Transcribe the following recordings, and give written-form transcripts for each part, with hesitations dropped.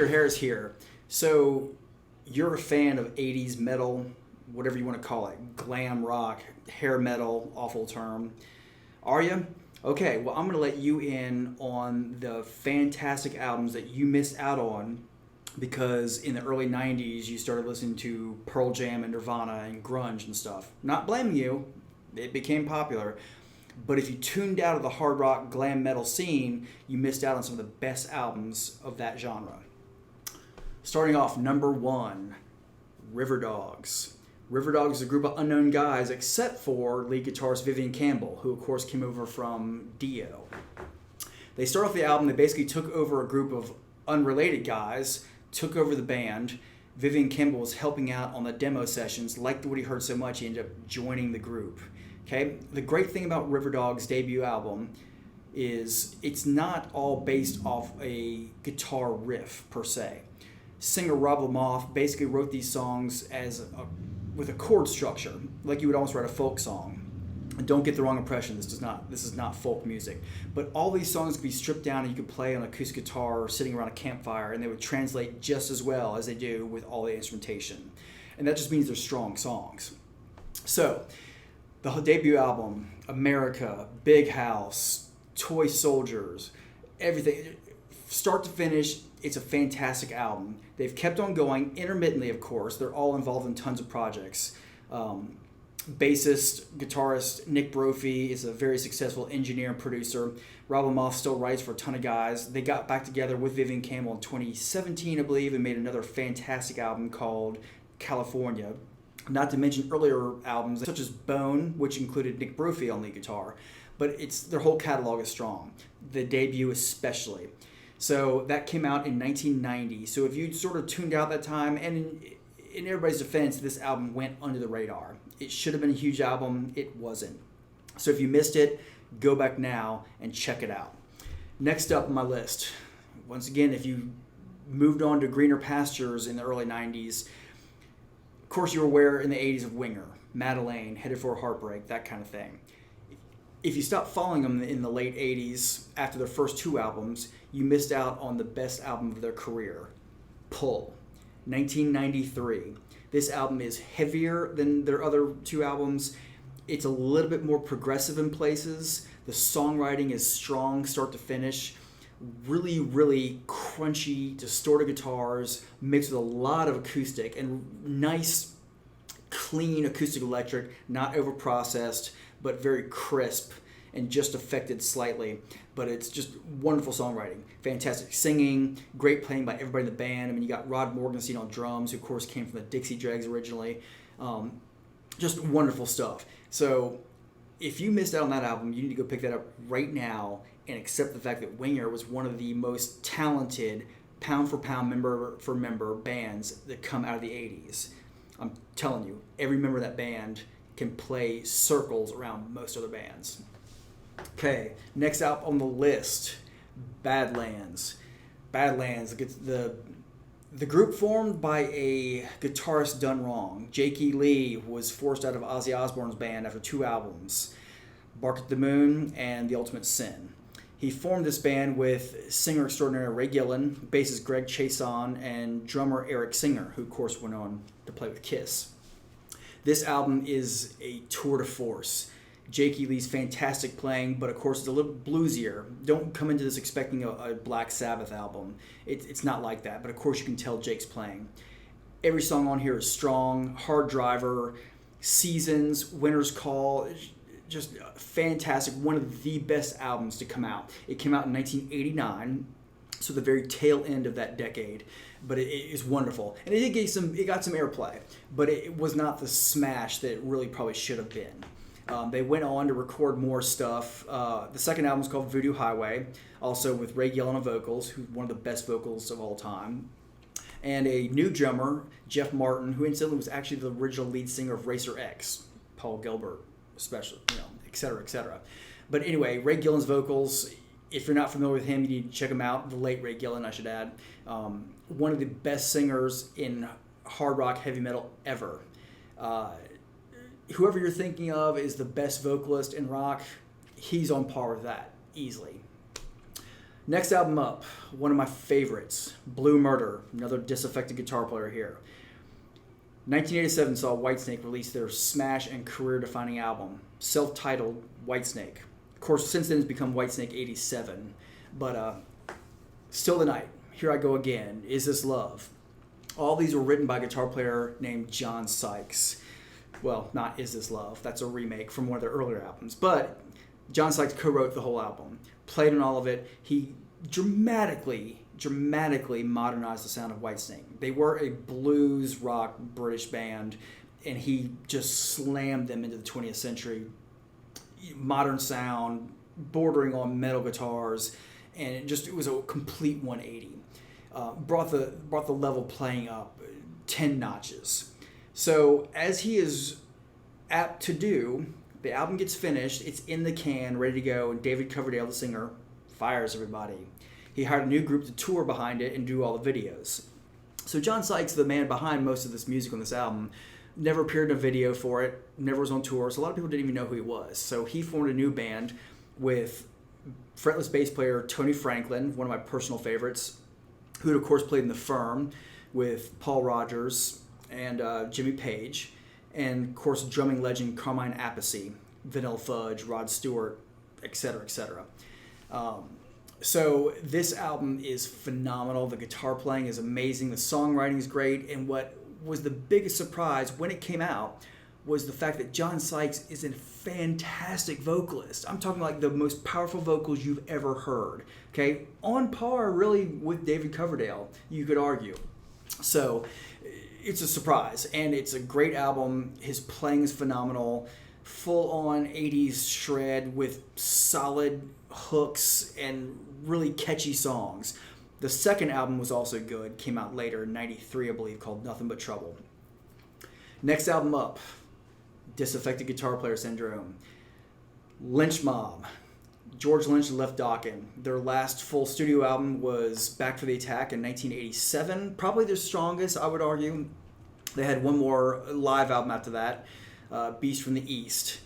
hairs here. So you're a fan of 80s metal, whatever you want to call it, glam rock, hair metal, awful term. Are you? Okay, well, I'm going to let you in on the fantastic albums that you missed out on because in the early 90s you started listening to Pearl Jam and Nirvana and grunge and stuff. Not blaming you, it became popular. But if you tuned out of the hard rock glam metal scene, you missed out on some of the best albums of that genre. Starting off, number 1, River Dogs. River Dogs is a group of unknown guys except for lead guitarist Vivian Campbell, who of course came over from Dio. They start off the album, they basically took over a group of unrelated guys, took over the band. Vivian Campbell was helping out on the demo sessions, liked what he heard so much he ended up joining the group. Okay, the great thing about River Dogs' debut album is it's not all based off a guitar riff per se. Singer Rob Lamoth basically wrote these songs with a chord structure, like you would almost write a folk song. And don't get the wrong impression, this is not folk music. But all these songs could be stripped down and you could play on acoustic guitar sitting around a campfire, and they would translate just as well as they do with all the instrumentation. And that just means they're strong songs. So, the whole debut album, America, Big House, Toy Soldiers, everything, start to finish, it's a fantastic album. They've kept on going intermittently, of course. They're all involved in tons of projects. Bassist, guitarist Nick Brophy is a very successful engineer and producer. Rob Lamoth still writes for a ton of guys. They got back together with Vivian Campbell in 2017, I believe, and made another fantastic album called California. Not to mention earlier albums such as Bone, which included Nick Brophy on lead guitar. But their whole catalog is strong. The debut especially. So that came out in 1990. So if you sort of tuned out that time, and in everybody's defense, this album went under the radar. It should have been a huge album. It wasn't. So if you missed it, go back now and check it out. Next up on my list, once again, if you moved on to greener pastures in the early 90s, of course you were aware in the 80s of Winger, Madeleine, Headed for a Heartbreak, that kind of thing. If you stopped following them in the late 80s after their first 2 albums, you missed out on the best album of their career, Pull, 1993. This album is heavier than their other 2 albums. It's a little bit more progressive in places. The songwriting is strong start to finish. Really, really crunchy, distorted guitars mixed with a lot of acoustic and nice, clean acoustic electric, not overprocessed, but very crisp and just affected slightly. But it's just wonderful songwriting, fantastic singing, great playing by everybody in the band. I mean, you got Rod Morgenstein on drums, who of course came from the Dixie Dregs originally. Just wonderful stuff. So if you missed out on that album, you need to go pick that up right now and accept the fact that Winger was one of the most talented pound for pound, member for member bands that come out of the 80s. I'm telling you, every member of that band can play circles around most other bands. Okay, next up on the list, Badlands. Badlands, the group formed by a guitarist done wrong. Jake E. Lee was forced out of Ozzy Osbourne's band after 2 albums, Bark at the Moon and The Ultimate Sin. He formed this band with singer extraordinaire Ray Gillen, bassist Greg Chason, and drummer Eric Singer, who of course went on to play with Kiss. This album is a tour de force. Jake E. Lee's fantastic playing, but of course it's a little bluesier. Don't come into this expecting a Black Sabbath album. It's not like that, but of course you can tell Jake's playing. Every song on here is strong. Hard Driver, Seasons, Winter's Call, just fantastic. One of the best albums to come out. It came out in 1989, so the very tail end of that decade. But it is wonderful, and it got some airplay, but it was not the smash that it really probably should have been. They went on to record more stuff. The second album is called Voodoo Highway, also with Ray Gillen on vocals, who's one of the best vocals of all time, and a new drummer, Jeff Martin, who incidentally was actually the original lead singer of Racer X, Paul Gilbert, especially, et cetera, et cetera. But anyway, Ray Gillen's vocals, if you're not familiar with him, you need to check him out. The late Ray Gillen, I should add. One of the best singers in hard rock, heavy metal ever. Whoever you're thinking of is the best vocalist in rock, he's on par with that, easily. Next album up, one of my favorites, Blue Murder, another disaffected guitar player here. 1987 saw Whitesnake release their smash and career-defining album, self-titled Whitesnake. Of course, since then it's become Whitesnake 87. But Still the Night, Here I Go Again, Is This Love? All these were written by a guitar player named John Sykes. Well, not Is This Love. That's a remake from one of their earlier albums. But John Sykes co-wrote the whole album, played on all of it. He dramatically modernized the sound of Whitesnake. They were a blues rock British band, and he just slammed them into the 20th century. Modern sound, bordering on metal guitars, and it was a complete 180. Brought the level playing up 10 notches. So as he is apt to do, the album gets finished, it's in the can, ready to go, and David Coverdale, the singer, fires everybody. He hired a new group to tour behind it and do all the videos. So John Sykes, the man behind most of this music on this album, never appeared in a video for it, never was on tour, so a lot of people didn't even know who he was. So he formed a new band with fretless bass player Tony Franklin, one of my personal favorites, who had of course played in The Firm with Paul Rogers and Jimmy Page, and of course drumming legend Carmine Appice, Vanilla Fudge, Rod Stewart, etc., etc. So this album is phenomenal. The guitar playing is amazing. The songwriting is great. And what was the biggest surprise when it came out was the fact that John Sykes is a fantastic vocalist. I'm talking like the most powerful vocals you've ever heard. Okay, on par really with David Coverdale, you could argue. So it's a surprise, and it's a great album. His playing is phenomenal. Full on 80s shred with solid hooks and really catchy songs. The second album was also good, came out later in 93, I believe, called Nothing But Trouble. Next album up, Disaffected Guitar Player Syndrome. Lynch Mob. George Lynch and Left Dokken. Their last full studio album was Back for the Attack in 1987. Probably their strongest, I would argue. They had one more live album after that, Beast from the East.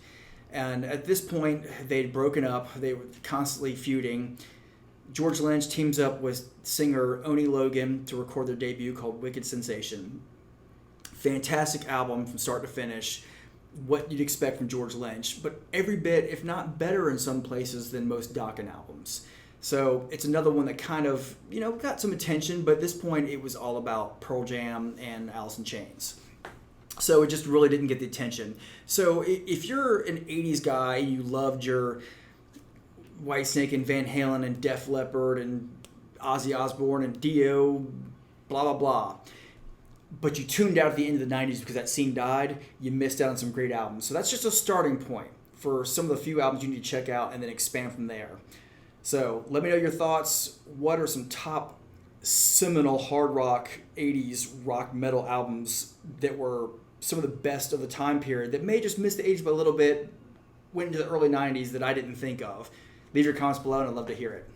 And at this point, they'd broken up. They were constantly feuding. George Lynch teams up with singer Oni Logan to record their debut called Wicked Sensation. Fantastic album from start to finish. What you'd expect from George Lynch, but every bit, if not better in some places than most Dokken albums. So it's another one that kind of, got some attention, but at this point it was all about Pearl Jam and Alice in Chains. So it just really didn't get the attention. So if you're an 80s guy, you loved your Whitesnake and Van Halen and Def Leppard and Ozzy Osbourne and Dio, blah, blah, blah, but you tuned out at the end of the 90s because that scene died, you missed out on some great albums. So that's just a starting point for some of the few albums you need to check out and then expand from there. So let me know your thoughts. What are some top seminal hard rock 80s rock metal albums that were some of the best of the time period that may just miss the 80s by a little bit, went into the early 90s that I didn't think of? Leave your comments below and I'd love to hear it.